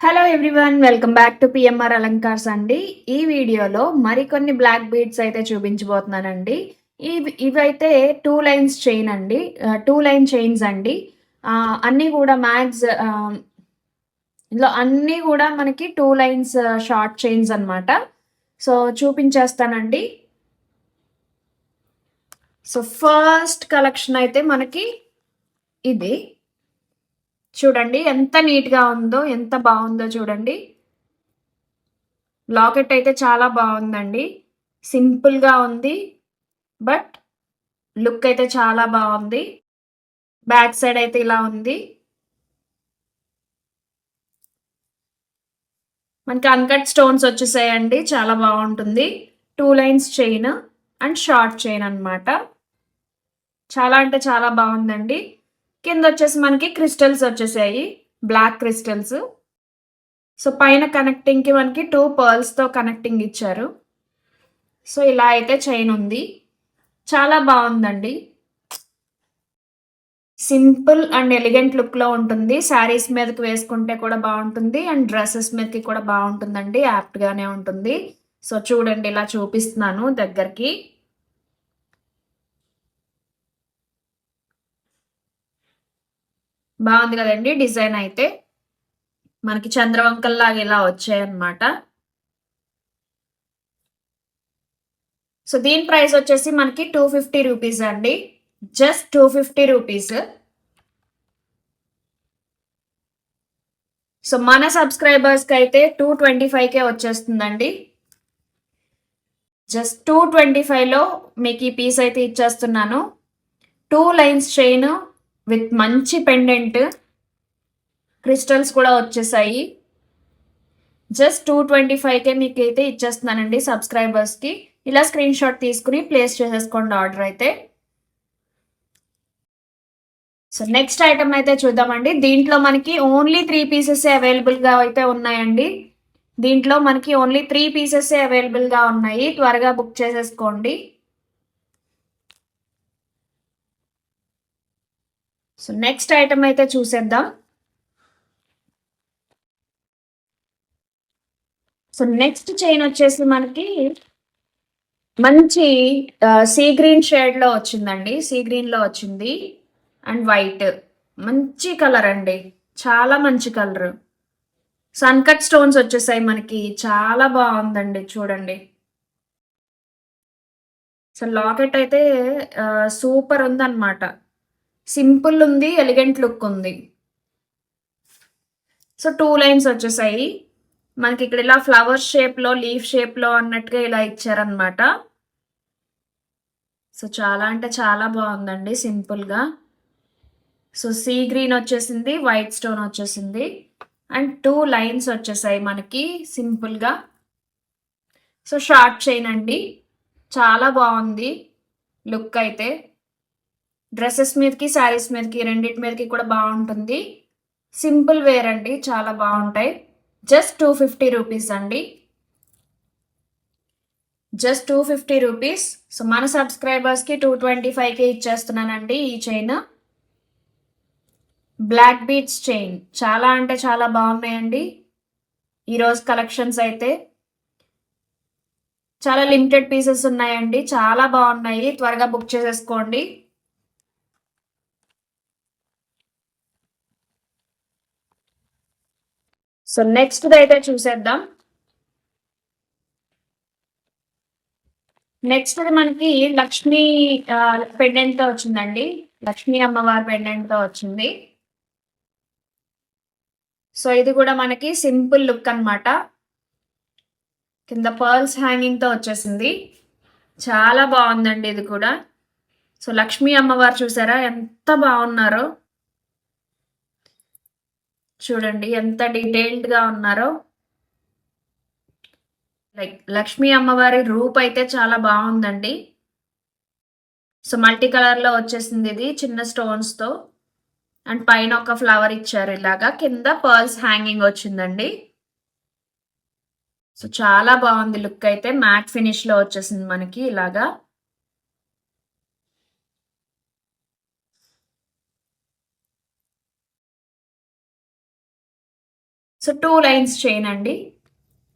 Hello everyone, welcome back to PMR Alankars అండి. ఈ వీడియోలో మరికొన్ని బ్లాక్ బీడ్స్ అయితే చూపించబోతున్నానండి. ఇవైతే 2 లైన్స్ చైన్ అండి. 2 లైన్ చైన్స్ అండి. అన్నీ కూడా ఇందులో అన్నీ కూడా మనకి 2 లైన్స్ షార్ట్ చైన్స్ అన్నమాట. సో చూపించేస్తానండి. సో ఫస్ట్ కలెక్షన్ అయితే మనకి ఇది. చూడండి ఎంత నీట్‌గా ఉందో, ఎంత బావుందో చూడండి. లాకెట్ అయితే చాలా బావుందండి. సింపుల్‌గా ఉంది. బట్ లుక్ అయితే చాలా బావుంది. బ్యాక్ సైడ్ అయితే ఇలా ఉంది. మనకి అన్‌కట్ స్టోన్స్ వచ్చేసాయండి. చాలా బావుంటుంది. 2 lines chain and short chain అన్నమాట. చాలా అంటే చాలా బావుందండి. కిందొచ్చేసి మనకి క్రిస్టల్స్ వచ్చేసాయి. Black crystals. సో పైన కనెక్టింగ్‌కి మనకి 2 పర్ల్స్‌తో కనెక్టింగ్ ఇచ్చారు. సో ఇలా అయితే చైన్ ఉంది. చాలా బావుందండి. సింపుల్ అండ్ ఎలిగెంట్ లుక్‌లో ఉంటుంది. శారీస్ మీదకి వేసుకుంటే కూడా బావుంటుంది. అండ్ డ్రెసెస్ మీదకి కూడా బావుంటుందండి. యాప్ట్‌గానే ఉంటుంది. సో చూడండి, ఇలా చూపిస్తున్నాను దగ్గరికి. బావుంది కదండీ డిజైన్ అయితే. మనకి చంద్రవంకల్లాగా ఇలా వచ్చాయన్నమాట. సో దీని ప్రైస్ వచ్చేసి మనకి 250 రూపీస్ అండి. Just 250 rupees. సో మన సబ్స్క్రైబర్స్‌కి అయితే 225కే వచ్చేస్తుందండి. జస్ట్ 225లో మీకు ఈ పీస్ అయితే ఇచ్చేస్తున్నాను. 2 లైన్స్ చైన్ విత్ మంచి పెండెంట్. క్రిస్టల్స్ కూడా వచ్చేసాయి. జస్ట్ 225కే మీకైతే ఇచ్చేస్తున్నానండి సబ్స్క్రైబర్స్‌కి. ఇలా స్క్రీన్ షాట్ తీసుకుని ప్లేస్ చేసేసుకోండి ఆర్డర్ అయితే. సో నెక్స్ట్ ఐటమ్ అయితే చూద్దామండి. దీంట్లో మనకి ఓన్లీ 3 పీసెసే అవైలబుల్‌గా అయితే ఉన్నాయండి. దీంట్లో మనకి ఓన్లీ 3 పీసెసే అవైలబుల్‌గా ఉన్నాయి. త్వరగా బుక్ చేసేసుకోండి. సో నెక్స్ట్ ఐటమ్ అయితే చూసేద్దాం. సో నెక్స్ట్ చైన్ వచ్చేసి మనకి మంచి సీ గ్రీన్ షేడ్‌లో వచ్చిందండి. సీ గ్రీన్‌లో వచ్చింది. And white. మంచి కలర్ అండి. చాలా మంచి కలర్. సన్ కట్ స్టోన్స్ వచ్చేసాయి మనకి. చాలా బావుందండి చూడండి. సో లాకెట్ అయితే సూపర్ ఉందన్నమాట. సింపుల్ ఉంది. ఎలిగెంట్ లుక్ ఉంది. సో 2 లైన్స్ వచ్చేసాయి. మనకి ఇక్కడ ఇలా ఫ్లవర్ షేప్‌లో, లీఫ్ షేప్‌లో అన్నట్టుగా ఇలా ఇచ్చారన్నమాట. సో చాలా అంటే చాలా బావుందండి సింపుల్‌గా. సో సీ గ్రీన్ వచ్చేసింది. వైట్ స్టోన్ వచ్చేసింది. అండ్ 2 లైన్స్ వచ్చేసాయి మనకి సింపుల్‌గా. సో షార్ట్ చైన్ అండి. చాలా బావుంది లుక్ అయితే. డ్రెసెస్ మీదకి, శారీస్ మీదకి రెండిటి మీదకి కూడా బావుంటుంది. సింపుల్ వేర్ అండి. చాలా బావుంటాయి. జస్ట్ 250 రూపీస్ అండి. Just 250 rupees. సో మన సబ్స్క్రైబర్స్‌కి 225కే ఇచ్చేస్తున్నానండి ఈ చైన్. Black beads chain. చాలా అంటే చాలా బాగున్నాయండి ఈరోజు కలెక్షన్స్ అయితే. చాలా లిమిటెడ్ పీసెస్ ఉన్నాయండి. చాలా బాగున్నాయి. త్వరగా బుక్ చేసేసుకోండి. సో నెక్స్ట్ అయితే చూసేద్దాం. నెక్స్ట్ మనకి లక్ష్మీ పెండెంట్ తో వచ్చిందండి. లక్ష్మీ అమ్మవారి పెండెంట్ తో వచ్చింది. సో ఇది కూడా మనకి సింపుల్ లుక్ అన్నమాట. కింద పర్ల్స్ హ్యాంగింగ్ తో వచ్చేసింది. చాలా బాగుందండి ఇది కూడా. సో లక్ష్మీ అమ్మవారు చూసారా ఎంత బాగున్నారో. చూడండి ఎంత డీటెయిల్డ్ గా ఉన్నారో. లైక్ లక్ష్మీ అమ్మవారి రూప్ అయితే చాలా బాగుందండి. సో మల్టీ కలర్ లో వచ్చేసింది ఇది చిన్న స్టోన్స్ తో. అండ్ పైన ఒక ఫ్లవర్ ఇచ్చారు ఇలాగా. కింద పర్ల్స్ హ్యాంగింగ్ వచ్చిందండి. సో చాలా బాగుంది లుక్ అయితే. మ్యాట్ ఫినిష్ లో వచ్చేసింది మనకి ఇలాగా. సో 2 లైన్స్ చైన్ అండి.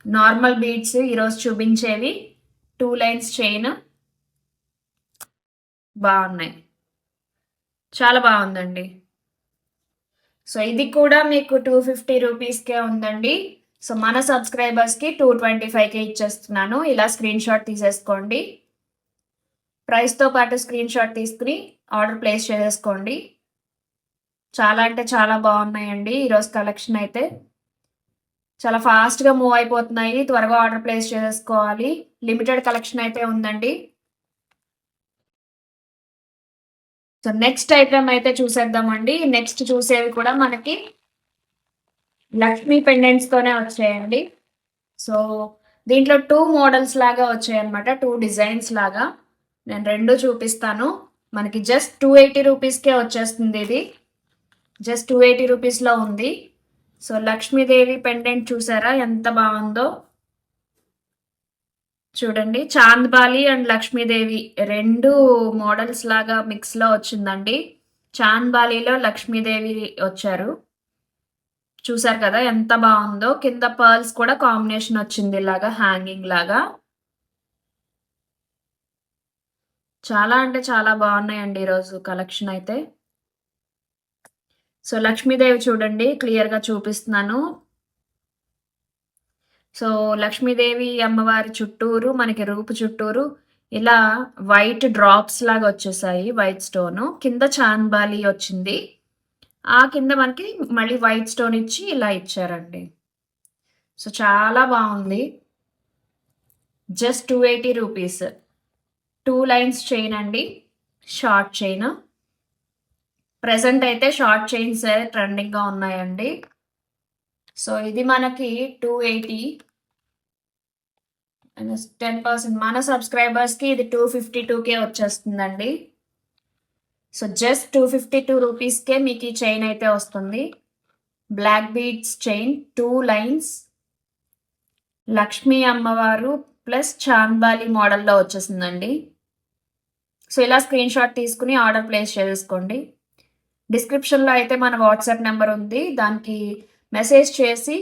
నార్మల్ బీడ్స్ ఈరోజు చూపించేవి 2 లైన్స్ చైన్ బాగున్నాయి, చాలా బాగుందండి. సో ఇది కూడా మీకు 250 రూపీస్కే ఉందండి. సో మన సబ్స్క్రైబర్స్కి 225కే ఇచ్చేస్తున్నాను. ఇలా స్క్రీన్ షాట్ తీసేసుకోండి, ప్రైస్తో పాటు స్క్రీన్ షాట్ తీసుకుని ఆర్డర్ ప్లేస్ చేసేసుకోండి. చాలా అంటే చాలా బాగున్నాయండి ఈరోజు కలెక్షన్ అయితే. చాలా ఫాస్ట్గా మూవ్ అయిపోతున్నాయి, త్వరగా ఆర్డర్ ప్లేస్ చేసేసుకోవాలి. లిమిటెడ్ కలెక్షన్ అయితే ఉందండి. సో నెక్స్ట్ ఐటమ్ అయితే చూసేద్దామండి. నెక్స్ట్ చూసేవి కూడా మనకి లక్ష్మీ పెండెంట్స్తోనే వచ్చాయండి. సో దీంట్లో 2 మోడల్స్ లాగా వచ్చాయన్నమాట, 2 డిజైన్స్ లాగా. నేను 2 చూపిస్తాను. మనకి జస్ట్ 280 రూపీస్కే వచ్చేస్తుంది. ఇది జస్ట్ 280 రూపీస్లో ఉంది. సో లక్ష్మీదేవి పెండెంట్ చూసారా ఎంత బాగుందో చూడండి. చాంద్బాలి అండ్ లక్ష్మీదేవి 2 మోడల్స్ లాగా మిక్స్లో వచ్చిందండి. చాంద్బాలిలో లక్ష్మీదేవి వచ్చారు, చూసారు కదా ఎంత బాగుందో. కింద పర్ల్స్ కూడా కాంబినేషన్ వచ్చింది ఇలాగా హ్యాంగింగ్ లాగా. చాలా అంటే చాలా బాగున్నాయండి ఈరోజు కలెక్షన్ అయితే. సో లక్ష్మీదేవి చూడండి, క్లియర్గా చూపిస్తున్నాను. సో లక్ష్మీదేవి అమ్మవారి చుట్టూరు మనకి రూపు చుట్టూరు ఇలా వైట్ డ్రాప్స్ లాగా వచ్చేసాయి, వైట్ స్టోన్. కింద చాంద్బాలి వచ్చింది, ఆ కింద మనకి మళ్ళీ వైట్ స్టోన్ ఇచ్చి ఇలా ఇచ్చారండి. సో చాలా బాగుంది. Just 280 rupees. 2 లైన్స్ చైన్ అండి, షార్ట్ చైన్. ప్రెసెంట్ అయితే షార్ట్ చైన్స్ ట్రెండింగ్గా ఉన్నాయండి. సో ఇది మనకి 280 10%. మన సబ్స్క్రైబర్స్కి ఇది 252కే వచ్చేస్తుందండి. సో జస్ట్ 252 రూపీస్కే మీకు ఈ చైన్ అయితే వస్తుంది. Black beads chain 2 lines, Lakshmi అమ్మవారు ప్లస్ చాంద్బాలి మోడల్లో వచ్చేసిందండి. సో ఇలా స్క్రీన్ షాట్ తీసుకుని ఆర్డర్ ప్లేస్ చేసుకోండి. డిస్క్రిప్షన్లో అయితే మన వాట్సాప్ నెంబర్ ఉంది, దానికి మెసేజ్ చేసి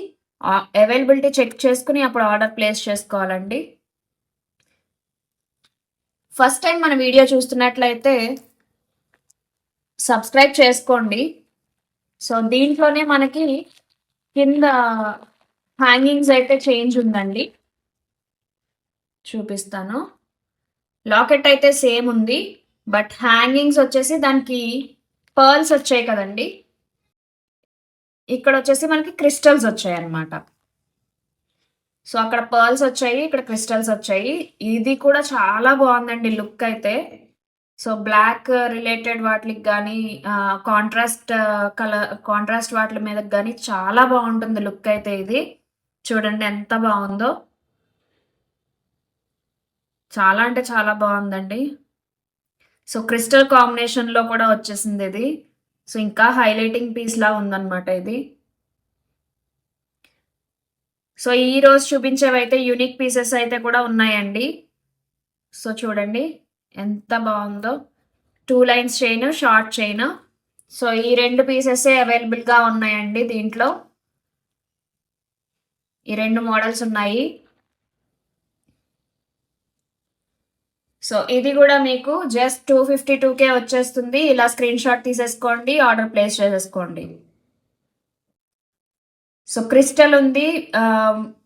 అవైలబిలిటీ చెక్ చేసుకుని అప్పుడు ఆర్డర్ ప్లేస్ చేసుకోవాలండి. ఫస్ట్ టైం మన వీడియో చూస్తున్నట్లయితే సబ్స్క్రైబ్ చేసుకోండి. సో దీంట్లోనే మనకి కింద హ్యాంగింగ్స్ అయితే చేంజ్ ఉందండి, చూపిస్తాను. లాకెట్ అయితే సేమ్ ఉంది, బట్ హ్యాంగింగ్స్ వచ్చేసి దానికి పర్ల్స్ వచ్చాయి కదండి, ఇక్కడ వచ్చేసి మనకి క్రిస్టల్స్ వచ్చాయి అన్నమాట. సో అక్కడ పర్ల్స్ వచ్చాయి, ఇక్కడ క్రిస్టల్స్ వచ్చాయి. ఇది కూడా చాలా బాగుందండి లుక్ అయితే. సో బ్లాక్ రిలేటెడ్ వాటికి కానీ కాంట్రాస్ట్ కాంట్రాస్ట్ వాటి మీద కానీ చాలా బాగుంటుంది లుక్ అయితే. ఇది చూడండి ఎంత బాగుందో, చాలా అంటే చాలా బాగుందండి. సో క్రిస్టల్ కాంబినేషన్లో కూడా వచ్చేసింది ఇది. సో ఇంకా హైలైటింగ్ పీస్ లా ఉందన్నమాట ఇది. సో ఈ రోజు చూపించేవైతే యూనిక్ పీసెస్ అయితే కూడా ఉన్నాయండి. సో చూడండి ఎంత బాగుందో, 2 lines chain, short chain. So ఈ 2 పీసెస్ అవైలబుల్గా ఉన్నాయండి దీంట్లో. ఈ 2 మోడల్స్ ఉన్నాయి. సో ఇది కూడా మీకు జస్ట్ 252కే వచ్చేస్తుంది. ఇలా స్క్రీన్ షాట్ తీసేసుకోండి, ఆర్డర్ ప్లేస్ చేసేసుకోండి. సో క్రిస్టల్ ఉంది,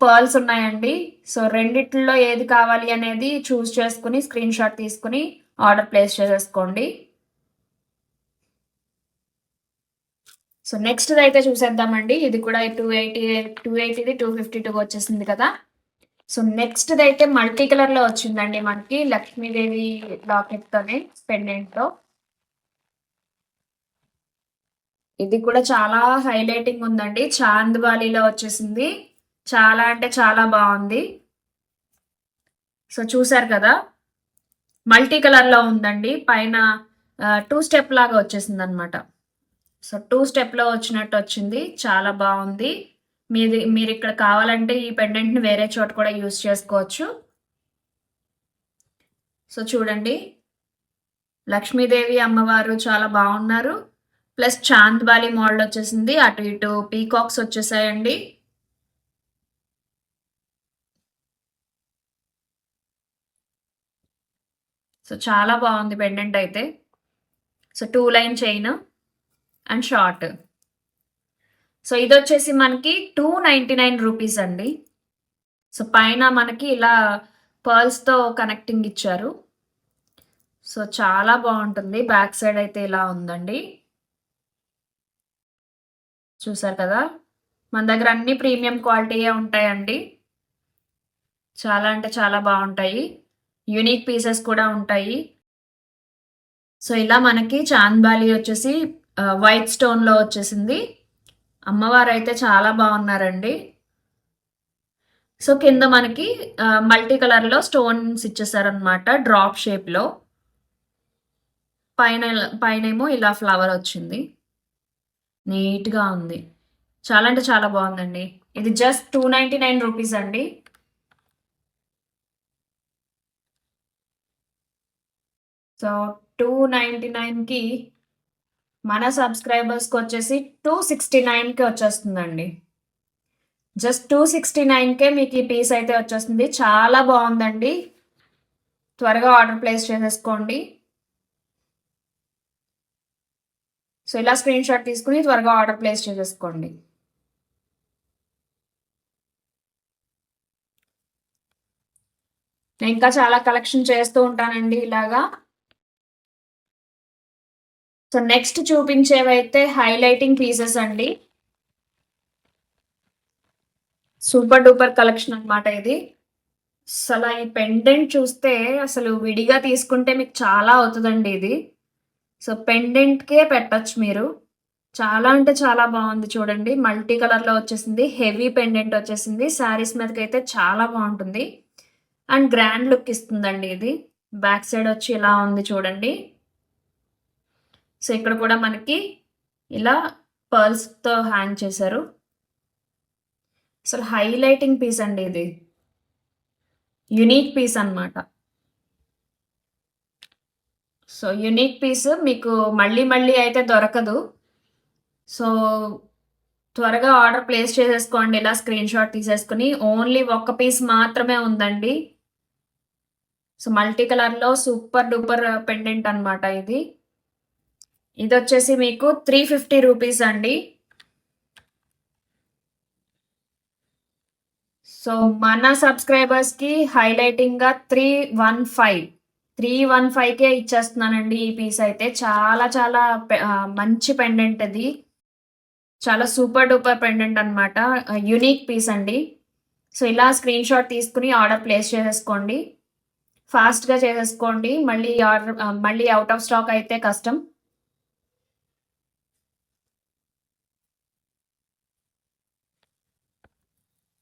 పర్ల్స్ ఉన్నాయండి. సో రెండిట్లో ఏది కావాలి అనేది చూస్ చేసుకుని స్క్రీన్ షాట్ తీసుకుని ఆర్డర్ ప్లేస్ చేసేసుకోండి. సో నెక్స్ట్ అయితే చూసేద్దామండి. ఇది కూడా 280ది 252 వచ్చేసింది కదా. సో నెక్స్ట్ అయితే మల్టీ కలర్లో వచ్చిందండి మనకి, లక్ష్మీదేవి లాకెట్తోనే పెండెంట్తో. ఇది కూడా చాలా హైలైటింగ్ ఉందండి, చాంద్బాలిలో వచ్చేసింది. చాలా అంటే చాలా బాగుంది. సో చూసారు కదా మల్టీ కలర్లో ఉందండి, పైన 2 స్టెప్ లాగా వచ్చేసింది అనమాట. సో 2 స్టెప్లో వచ్చినట్టు వచ్చింది, చాలా బాగుంది. మీరు ఇక్కడ కావాలంటే ఈ పెండెంట్ని వేరే చోట కూడా యూస్ చేసుకోవచ్చు. సో చూడండి లక్ష్మీదేవి అమ్మవారు చాలా బాగున్నారు, ప్లస్ చాంద్బాలి మోడల్ వచ్చేసింది. అటు ఇటు పీకాక్స్ వచ్చేసాయండి. సో చాలా బాగుంది పెండెంట్ అయితే. So 2 line chain and short. So ఇదొచ్చేసి మనకి 299 రూపీస్ అండి. సో పైన మనకి ఇలా పర్ల్స్‌తో కనెక్టింగ్ ఇచ్చారు. సో చాలా బాగుంటుంది. బ్యాక్ సైడ్ అయితే ఇలా ఉందండి. చూసారు కదా! మన దగ్గర అన్ని ప్రీమియం క్వాలిటీయే ఉంటాయండి. చాలా అంటే చాలా బాగుంటాయి. యూనిక్ పీసెస్ కూడా ఉంటాయి. సో ఇలా మనకి చాంద్బాలి వచ్చేసి వైట్ స్టోన్‌లో వచ్చేసింది. అమ్మవారైతే చాలా బాగున్నారండి. సో కింద మనకి మల్టీ కలర్‌లో స్టోన్స్ ఇచ్చేసారనమాట డ్రాప్ షేప్‌లో. పైనేమో ఇలా ఫ్లవర్ వచ్చింది. నీట్‌గా ఉంది. చాలా అంటే చాలా బాగుందండి. ఇది జస్ట్ 299 రూపీస్ అండి. సో 299కి మన సబ్స్క్రైబర్స్‌కి వచ్చేసి 269కి వచ్చేస్తుందండి. జస్ట్ 269కే మీకు ఈ పీస్ అయితే వచ్చేస్తుంది. చాలా బాగుందండి. త్వరగా ఆర్డర్ ప్లేస్ చేసేసుకోండి. సో ఇలా స్క్రీన్ షాట్ తీసుకుని త్వరగా ఆర్డర్ ప్లేస్ చేసేసుకోండి. నేను ఇంకా చాలా కలెక్షన్ చేస్తూ ఉంటానండి ఇలాగా. సో నెక్స్ట్ చూపించేవైతే హైలైటింగ్ పీసెస్ అండి. సూపర్ డూపర్ కలెక్షన్ అనమాట ఇది. అసలు ఈ పెండెంట్ చూస్తే అసలు విడిగా తీసుకుంటే మీకు చాలా అవుతుందండి ఇది. సో పెండెంట్‌కే పెట్టొచ్చు మీరు. చాలా అంటే చాలా బాగుంది చూడండి. మల్టీ కలర్‌లో వచ్చేసింది. హెవీ పెండెంట్ వచ్చేసింది. శారీస్ మీదకైతే చాలా బాగుంటుంది. అండ్ గ్రాండ్ లుక్ ఇస్తుందండి ఇది. బ్యాక్ సైడ్ వచ్చి ఇలా ఉంది చూడండి. సో ఇక్కడ కూడా మనకి ఇలా పర్ల్స్‌తో హ్యాంగ్ చేశారు. అసలు హైలైటింగ్ పీస్ అండి ఇది. యూనిక్ పీస్ అన్నమాట. సో యూనిక్ పీస్ మీకు మళ్ళీ మళ్ళీ అయితే దొరకదు. సో త్వరగా ఆర్డర్ ప్లేస్ చేసేసుకోండి. ఇలా స్క్రీన్ షాట్ తీసేసుకుని. ఓన్లీ ఒక్క పీస్ మాత్రమే ఉందండి. సో మల్టీ కలర్‌లో సూపర్ డూపర్ పెండెంట్ అన్నమాట ఇది. ఇదొచ్చేసి మీకు 350 రూపీస్ అండి. సో మన సబ్స్క్రైబర్స్‌కి హైలైటింగ్‌గా 315కే ఇచ్చేస్తున్నానండి ఈ పీస్ అయితే. చాలా చాలా మంచి పెండెంట్ ఇది. చాలా సూపర్ డూపర్ పెండెంట్ అన్నమాట. యూనిక్ పీస్ అండి. సో ఇలా స్క్రీన్ షాట్ తీసుకుని ఆర్డర్ ప్లేస్ చేసేసుకోండి. ఫాస్ట్‌గా చేసేసుకోండి. మళ్ళీ ఔట్ ఆఫ్ స్టాక్ అయితే కష్టం.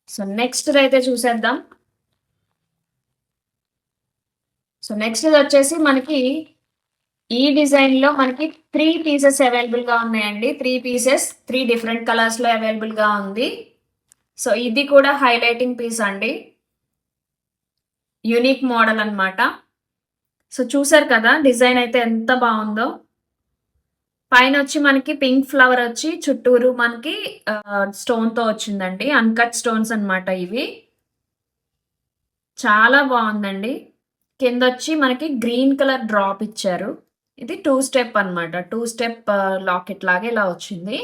సో నెక్స్ట్‌దైతే చూసేద్దాం. సో నెక్స్ట్‌దొచ్చేసి మనకి ఈ డిజైన్‌లో మనకి 3 పీసెస్ అవైలబుల్‌గా ఉన్నాయండి. 3 పీసెస్ 3 డిఫరెంట్ కలర్స్‌లో అవైలబుల్‌గా ఉంది. సో ఇది కూడా హైలైటింగ్ పీస్ అండి. యూనిక్ మోడల్ అన్నమాట. సో చూసారు కదా! డిజైన్ అయితే ఎంత బావుందో. పైనొచ్చి మనకి పింక్ ఫ్లవర్ వచ్చి చుట్టూరు మనకి స్టోన్‌తో వచ్చిందండి. అన్‌కట్ స్టోన్స్ అన్నమాట ఇవి. చాలా బావుందండి. కిందొచ్చి మనకి గ్రీన్ కలర్ డ్రాప్ ఇచ్చారు. ఇది 2 స్టెప్ అన్నమాట. 2 స్టెప్ లాకెట్ లాగా ఇలా వచ్చింది.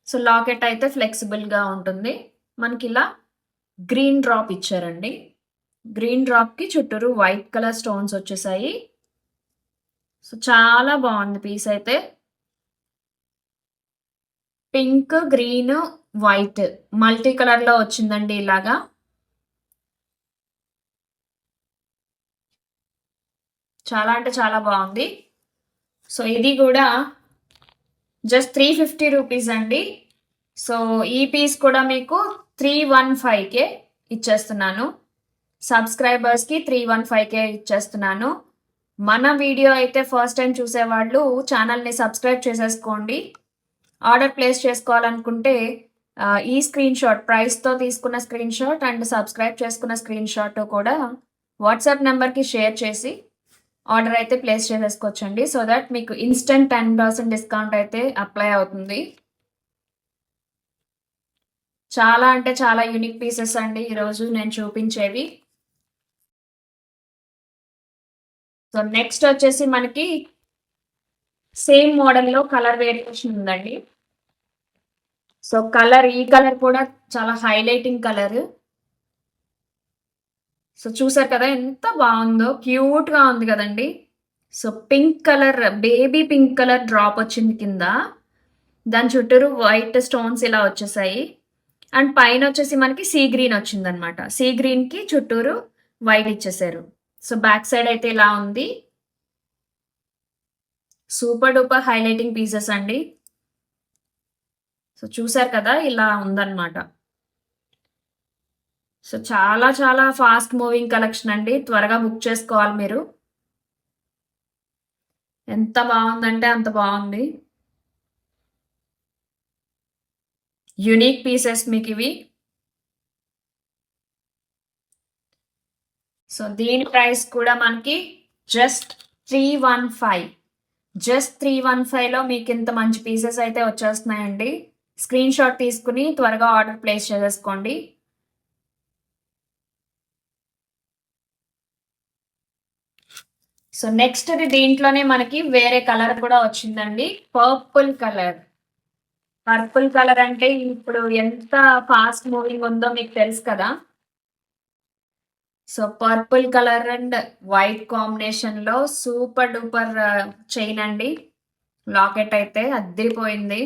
సో లాకెట్ అయితే ఫ్లెక్సిబుల్‌గా ఉంటుంది. మనకిలా గ్రీన్ డ్రాప్ ఇచ్చారండి. గ్రీన్ డ్రాప్‌కి చుట్టూరు వైట్ కలర్ స్టోన్స్ వచ్చేసాయి. సో చాలా బావుంది పీస్ అయితే. పింక్, గ్రీన్, వైట్ మల్టీ కలర్‌లో వచ్చిందండి ఇలాగా. చాలా అంటే చాలా బావుంది. సో ఇది గూడా జస్ట్ 350 రూపీస్ అండి. సో ఈ పీస్ కూడా మీకు 315కే ఇచ్చేస్తున్నాను. సబ్స్క్రైబర్స్‌కి 315కే ఇచ్చేస్తున్నాను. మన వీడియో అయితే ఫస్ట్ టైం చూసేవాళ్ళు ఛానల్‌ని సబ్స్క్రైబ్ చేసేసుకోండి. ఆర్డర్ ప్లేస్ చేసుకోవాలనుకుంటే ఈ స్క్రీన్ షాట్ ప్రైస్‌తో తీసుకున్న స్క్రీన్ షాట్ అండ్ సబ్స్క్రైబ్ చేసుకున్న స్క్రీన్ షాట్ కూడా వాట్సాప్ నెంబర్‌కి షేర్ చేసి ఆర్డర్ అయితే ప్లేస్ చేసేసుకోవచ్చండి. సో దట్ మీకు ఇన్‌స్టంట్ 10% డిస్కౌంట్ అయితే అప్లై అవుతుంది. చాలా అంటే చాలా యూనిక్ పీసెస్ అండి ఈరోజు నేను చూపించేవి. సో నెక్స్ట్ వచ్చేసి మనకి సేమ్ మోడల్లో కలర్ వేరియేషన్ ఉందండి. సో ఈ కలర్ కూడా చాలా హైలైటింగ్ కలర్. సో చూసారు కదా ఎంత బాగుందో, క్యూట్ గా ఉంది కదండి. So pink colour, baby pink colour drop వచ్చింది కింద. దాని చుట్టూరు వైట్ స్టోన్స్ ఇలా వచ్చేసాయి. అండ్ పైన వచ్చేసి మనకి సీ గ్రీన్ వచ్చిందనమాట. సీ గ్రీన్ కి చుట్టూరు వైట్ ఇచ్చేసారు. సో బ్యాక్ సైడ్ అయితే ఇలా ఉంది. సూపర్ డూపర్ హైలైటింగ్ పీసెస్ అండి. సో చూసారు కదా ఇలా ఉందన్నమాట. సో చాలా చాలా ఫాస్ట్ మూవింగ్ కలెక్షన్ అండి. త్వరగా బుక్ చేసుకోవాలి మీరు. ఎంత బాగుందంటే అంత బాగుంది. యూనిక్ పీసెస్ మీకు ఇవి. సో దీని ప్రైస్ కూడా మనకి జస్ట్ 315. జస్ట్ 315లో మీకు ఇంత మంచి పీసెస్ అయితే వచ్చేస్తున్నాయండి. స్క్రీన్ షాట్ తీసుకుని త్వరగా ఆర్డర్ ప్లేస్ చేసేసుకోండి. సో నెక్స్ట్ దీంట్లోనే మనకి వేరే కలర్ కూడా వచ్చిందండి. Purple colour. పర్పుల్ కలర్ అంటే ఇప్పుడు ఎంత ఫాస్ట్ మూవింగ్ ఉందో మీకు తెలుసు కదా. So purple colour and white combination లో సూపర్ డూపర్ చైన్ అండి. లాకెట్ అయితే అద్దరిపోయింది.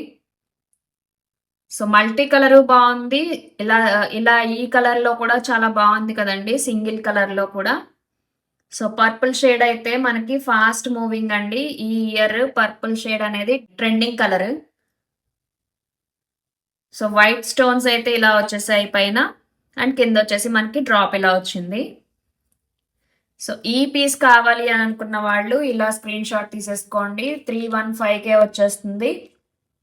సో మల్టీ కలర్ బాగుంది. ఇలా ఇలా ఈ కలర్ లో కూడా చాలా బాగుంది కదండి, సింగిల్ కలర్ లో కూడా. సో పర్పుల్ షేడ్ అయితే మనకి ఫాస్ట్ మూవింగ్ అండి. ఈ ఇయర్ పర్పుల్ షేడ్ అనేది trending colour. So white stones అయితే ఇలా వచ్చేసాయి పైన, అండ్ కింద వచ్చేసి మనకి డ్రాప్ ఇలా వచ్చింది. సో ఈ పీస్ కావాలి అని అనుకున్న వాళ్ళు ఇలా స్క్రీన్ షాట్ తీసేసుకోండి. 315కే వచ్చేస్తుంది.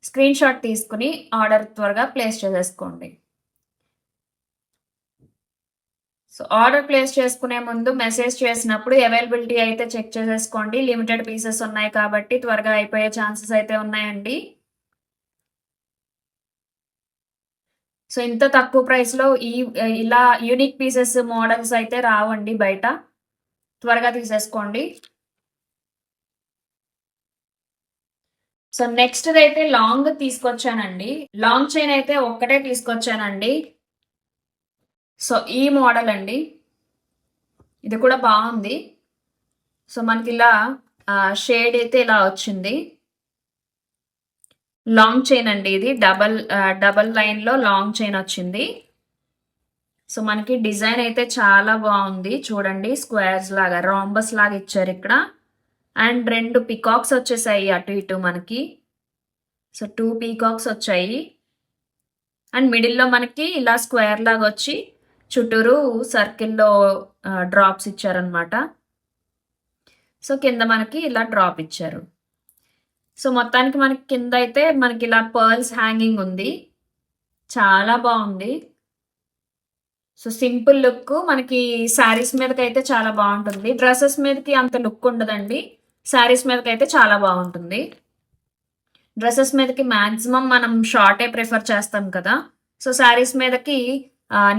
స్క్రీన్ షాట్ తీసుకుని ఆర్డర్ త్వరగా ప్లేస్ చేసేసుకోండి. సో ఆర్డర్ ప్లేస్ చేసుకునే ముందు మెసేజ్ చేసినప్పుడు అవైలబిలిటీ అయితే చెక్ చేసేసుకోండి. లిమిటెడ్ పీసెస్ ఉన్నాయి కాబట్టి త్వరగా అయిపోయే ఛాన్సెస్ అయితే ఉన్నాయండి. సో ఇంత తక్కువ ప్రైస్లో ఇలా యూనిక్ పీసెస్ మోడల్స్ అయితే రావండి బయట. త్వరగా తీసేసుకోండి. సో నెక్స్ట్ అయితే లాంగ్ తీసుకొచ్చానండి. లాంగ్ చైన్ అయితే ఒక్కటే తీసుకొచ్చానండి. సో ఈ మోడల్ అండి, ఇది కూడా బాగుంది. సో మనకి ఇలా షేడ్ అయితే ఇలా వచ్చింది. లాంగ్ చైన్ అండి ఇది. డబల్ లైన్ లో లాంగ్ చైన్ వచ్చింది. సో మనకి డిజైన్ అయితే చాలా బాగుంది చూడండి. స్క్వేర్స్ లాగా, రాంబస్ లాగా ఇచ్చారు ఇక్కడ. అండ్ 2 పికాక్స్ వచ్చేసాయి అటు ఇటు మనకి. సో 2 పీకాక్స్ వచ్చాయి. అండ్ మిడిల్లో మనకి ఇలా స్క్వేర్ లాగా వచ్చి చుట్టూరు సర్కిల్లో డ్రాప్స్ ఇచ్చారనమాట. సో కింద మనకి ఇలా డ్రాప్ ఇచ్చారు. సో మొత్తానికి మనకి కింద అయితే మనకి ఇలా పర్ల్స్ హ్యాంగింగ్ ఉంది. చాలా బాగుంది. సో సింపుల్ లుక్ మనకి శారీస్ మీదకి అయితే చాలా బాగుంటుంది. డ్రెస్సెస్ మీదకి అంత లుక్ ఉండదండి. శారీస్ మీదకి అయితే చాలా బాగుంటుంది. డ్రెస్సెస్ మీదకి మ్యాక్సిమం మనం షార్టే ప్రిఫర్ చేస్తాం కదా. సో శారీస్ మీదకి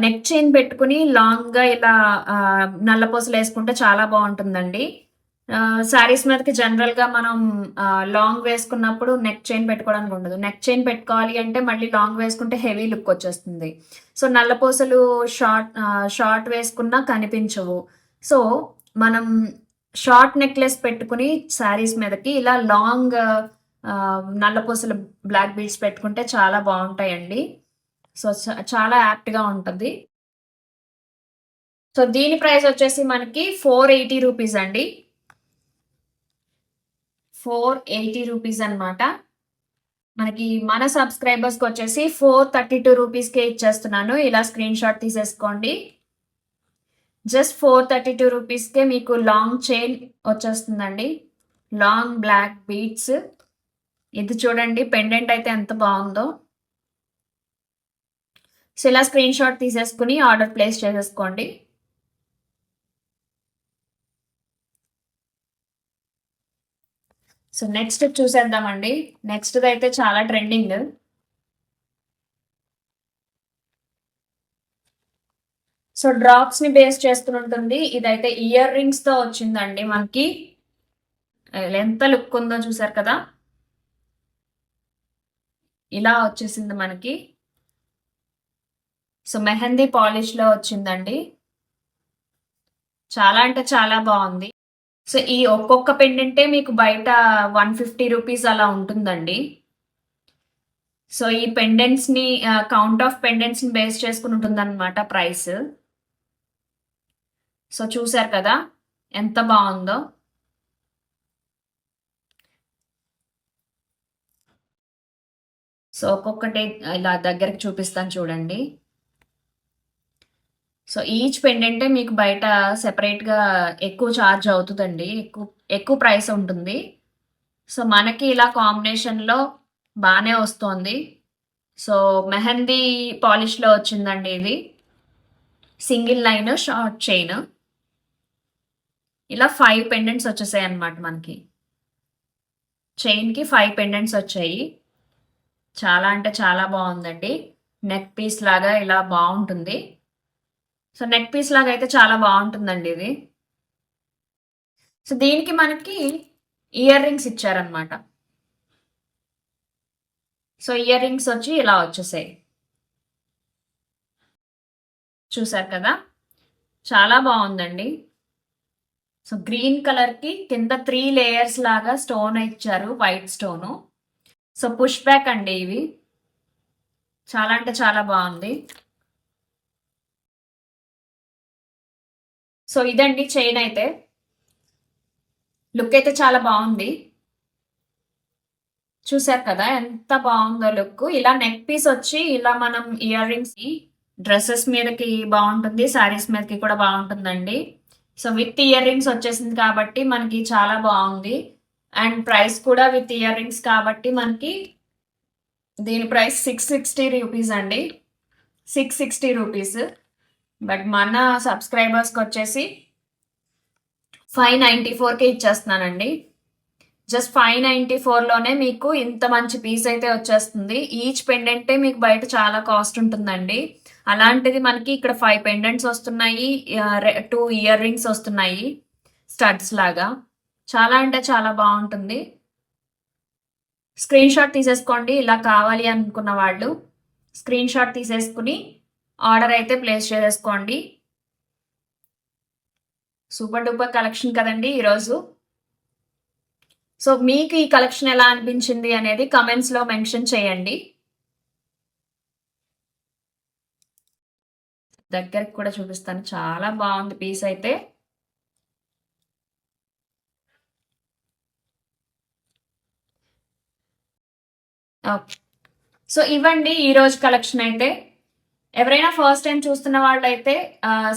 నెక్ చైన్ పెట్టుకుని లాంగ్గా ఇలా నల్లపూసలు వేసుకుంటే చాలా బాగుంటుందండి. శారీస్ మీదకి జనరల్గా మనం లాంగ్ వేసుకున్నప్పుడు నెక్ చైన్ పెట్టుకోవడానికి ఉండదు. నెక్ చైన్ పెట్టుకోవాలి అంటే మళ్ళీ లాంగ్ వేసుకుంటే హెవీ లుక్ వచ్చేస్తుంది. సో నల్లపూసలు షార్ట్ వేసుకున్నా కనిపించవు. సో మనం షార్ట్ నెక్లెస్ పెట్టుకుని శారీస్ మీదకి ఇలా లాంగ్ నల్లపూసలు బ్లాక్ బీడ్స్ పెట్టుకుంటే చాలా బాగుంటాయండి. సో చాలా యాప్ట్గా ఉంటుంది. సో దీని ప్రైస్ వచ్చేసి మనకి 480 రూపీస్ అండి. 480 రూపీస్ అనమాట. మనకి మన సబ్స్క్రైబర్స్కి వచ్చేసి 432 రూపీస్కే ఇచ్చేస్తున్నాను. ఇలా స్క్రీన్ షాట్ తీసేసుకోండి. జస్ట్ 432 రూపీస్కే మీకు లాంగ్ చైన్ వచ్చేస్తుందండి. Long black beads. ఇది చూడండి, పెండెంట్ అయితే ఎంత బాగుందో. సో ఇలా స్క్రీన్ షాట్ తీసేసుకుని ఆర్డర్ ప్లేస్ చేసేసుకోండి. సో నెక్స్ట్ చూసేద్దామండి. నెక్స్ట్ అయితే చాలా ట్రెండింగ్. సో డ్రాప్స్ ని బేస్ చేసుకుని ఉంటుంది. ఇదైతే ఇయర్ రింగ్స్ తో వచ్చిందండి మనకి. ఎంత లుక్ ఉందో చూసారు కదా! ఇలా వచ్చేసింది మనకి. సో, మెహందీ పాలిష్‌లో వచ్చిందండి. చాలా అంటే చాలా బావుంది. సో, ఈ ఒక్కొక్క పెండెంటే మీకు బయట రూ. 150 అలా ఉంటుందండి. సో, ఈ పెండెంట్స్‌ని కౌంట్ ఆఫ్ పెండెంట్స్‌ని బేస్ చేసుకొని ఉంటుందన్నమాట ప్రైస్. సో, చూసారు కదా! ఎంత బావుందో. సో, ఒక్కొక్కటి ఇలా దగ్గరికి చూపిస్తాను చూడండి. సో, ఈచ్ పెండెంటే మీకు బయట సెపరేట్‌గా ఎక్కువ చార్జ్ అవుతదండి. ఎక్కువ ప్రైస్ ఉంటుంది. సో, మనకి ఇలా కాంబినేషన్‌లో బానే వస్తోంది. సో, మెహందీ పాలిష్‌లో వచ్చిందండి ఇది. Single line short chain. ఇలా 5 పెండెంట్స్ వచ్చేసాయన్నమాట మనకి. చైన్‌కి 5 పెండెంట్స్ వచ్చాయి. చాలా అంటే చాలా బావుందండి. నెక్ పీస్ లాగా ఇలా బావుంటుంది. సో, నెక్ పీస్ లాగా అయితే చాలా బావుంటుందండి ఇది. సో, దీనికి మనకి ఇయర్ రింగ్స్ ఇచ్చారన్నమాట. సో, ఇయర్ రింగ్స్ వచ్చి ఇలా వచ్చేసాయి. చూసారు కదా! చాలా బావుందండి. సో, గ్రీన్ కలర్‌కి కింద 3 లేయర్స్ లాగా స్టోన్ ఇచ్చారు. White stone. So, push back అండి ఇవి. చాలా అంటే చాలా బావుంది. సో, ఇదండి చైన్ అయితే. లుక్ అయితే చాలా బావుంది. చూసారు కదా! ఎంత బావుందో లుక్. ఇలా నెక్ పీస్ వచ్చి ఇలా మనం ఇయర్ రింగ్స్‌కి డ్రెసెస్ మీదకి బావుంటుంది. శారీస్ మీదకి కూడా బావుంటుందండి. సో, విత్ ఇయర్ రింగ్స్ వచ్చేసింది కాబట్టి మనకి చాలా బావుంది. అండ్ ప్రైస్ కూడా విత్ ఇయర్ రింగ్స్ కాబట్టి మనకి దీని ప్రైస్ రూ. 660 అండి. రూ. 660. బట్ మన సబ్స్క్రైబర్స్‌కొచ్చేసి 594కే ఇచ్చేస్తున్నానండి. జస్ట్ 594లోనే మీకు ఇంత మంచి పీస్ అయితే వచ్చేస్తుంది. ఈచ్ పెండెంటే మీకు బయట చాలా కాస్ట్ ఉంటుందండి. అలాంటిది మనకి ఇక్కడ 5 పెండెంట్స్ వస్తున్నాయి. 2 ఇయర్ రింగ్స్ వస్తున్నాయి. స్టడ్స్ లాగా. చాలా అంటే చాలా బావుంటుంది. స్క్రీన్ షాట్ తీసేసుకోండి. ఇలా కావాలి అనుకున్న వాళ్ళు. స్క్రీన్ షాట్ తీసేసుకొని ఆర్డర్ అయితే ప్లేస్ చేసేసుకోండి. సూపర్ డూపర్ కలెక్షన్ కదండీ ఈరోజు. సో, మీకు ఈ కలెక్షన్ ఎలా అనిపించింది అనేది కామెంట్స్‌లో మెన్షన్ చేయండి. దగ్గరికి కూడా చూపిస్తాను. చాలా బావుంది పీస్ అయితే. ఓకే. సో, ఇవండి ఈరోజు కలెక్షన్ అయితే. ఎవరైనా ఫస్ట్ టైమ్ చూస్తున్న వాళ్ళైతే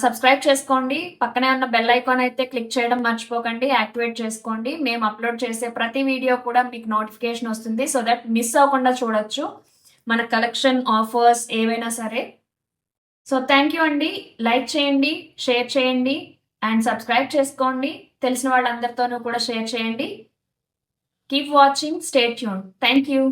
సబ్స్క్రైబ్ చేసుకోండి. పక్కనే ఉన్న బెల్ ఐకాన్ అయితే క్లిక్ చేయడం మర్చిపోకండి. యాక్టివేట్ చేసుకోండి. మేము అప్లోడ్ చేసే ప్రతి వీడియో కూడా మీకు నోటిఫికేషన్ వస్తుంది. సో దట్ మిస్ అవ్వకుండా చూడొచ్చు. మన కలెక్షన్, ఆఫర్స్ ఏవైనా సరే. సో థ్యాంక్ యూ అండి. లైక్ చేయండి, షేర్ చేయండి అండ్ సబ్స్క్రైబ్ చేసుకోండి. తెలిసిన వాళ్ళందరితోనూ కూడా షేర్ చేయండి. Keep watching, stay tune. Thank you.